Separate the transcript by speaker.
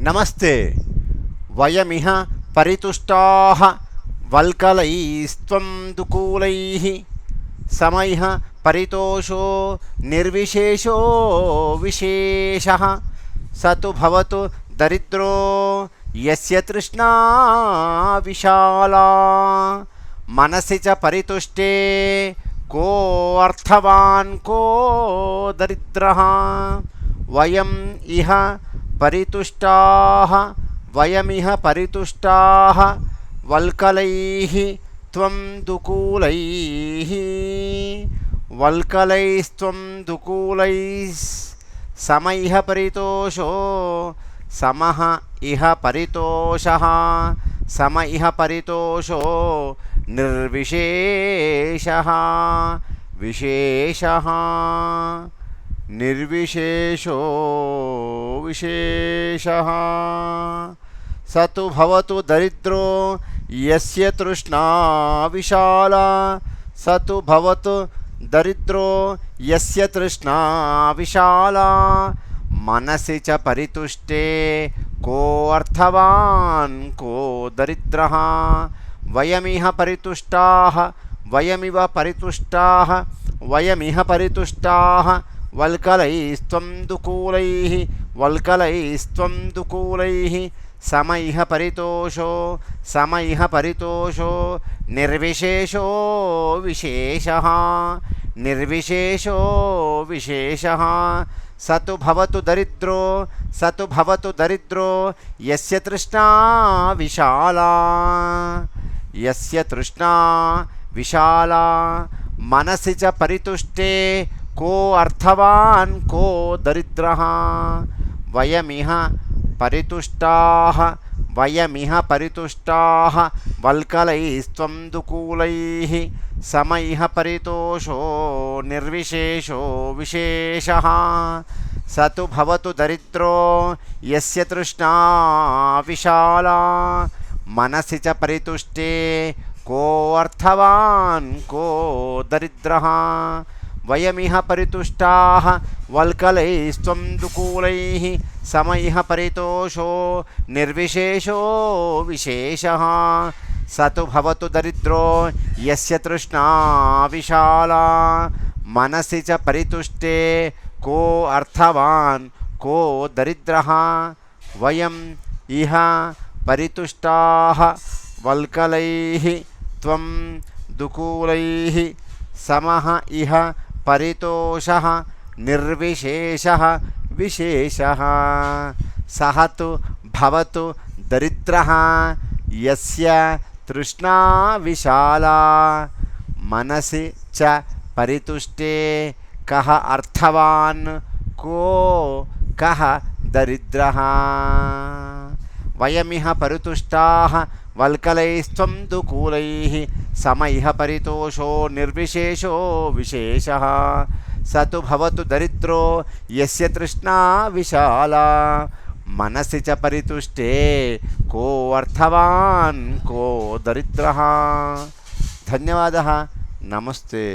Speaker 1: नमस्ते। वयमिह परितुष्टाः वल्कलैस्त्वं दुकूलैः समैः परितोषो निर्विशेषो विशेषः स तु भवतु दरिद्रो यस्य तृष्णा विशाला मनसि च परितुष्टे को अर्थवान् को दरिद्रः वयम् इह परितुष्टाः वयमिह परितुष्टाः वल्कलैः त्वं दुकूलैः वल्कलैस्त्वं दुकूलैः समैः परितोषो समः इह परितोषः सम इह परितोषो निर्विशेषः विशेषः निर्विशेषो विशेषः स तु भवतु दरिद्रो यस्य तृष्णा विशाला स तु भवतु दरिद्रो यस्य तृष्णा विशाला मनसि च परितुष्टे को अर्थवान् को दरिद्रः वयमिह परितुष्टाः वयमिव परितुष्टाः वयमिह परितुष्टाः वल्कलैस्त्वं दुकूलैः वल्कलैस्त्वं दुकूलैः समैः परितोषो समैः परितोषो निर्विशेषो विशेषः निर्विशेषो विशेषः स तु भवतु दरिद्रो स तु भवतु दरिद्रो यस्य तृष्णा विशाला यस्य तृष्णा विशाला मनसि च परितुष्टे को अर्थवान् को दरिद्रः वयमिह परितुष्टाः वयमिह परितुष्टाः वल्कलैस्त्वं दुकूलैः समैः परितोषो निर्विशेषो विशेषः स तु भवतु दरिद्रो यस्य तृष्णा विशाला मनसि च परितुष्टे को अर्थवान् को दरिद्रः वयमिह परितुष्टाः वल्कलैस्त्वं दुकूलैः समैः परितोषो निर्विशेषो विशेषः स तु भवतु दरिद्रो यस्य तृष्णा विशाला मनसि च परितुष्टे को अर्थवान् को दरिद्रः वयम् इह परितुष्टाः वल्कलैः त्वं दुकूलैः समः इह परितोषः निर्विशेषः विशेषः सः तु भवतु दरिद्रः यस्य तृष्णा विशाला मनसि च परितुष्टे कः अर्थवान् को कः दरिद्रः वयमिह परितुष्टाः वल्कलैस्त्वं दुकूलैः समैः परितोषो निर्विशेषो विशेषः स तु भवतु दरिद्रो यस्य तृष्णा विशाला मनसि च परितुष्टे को अर्थवान् को दरिद्रः। धन्यवादः। नमस्ते।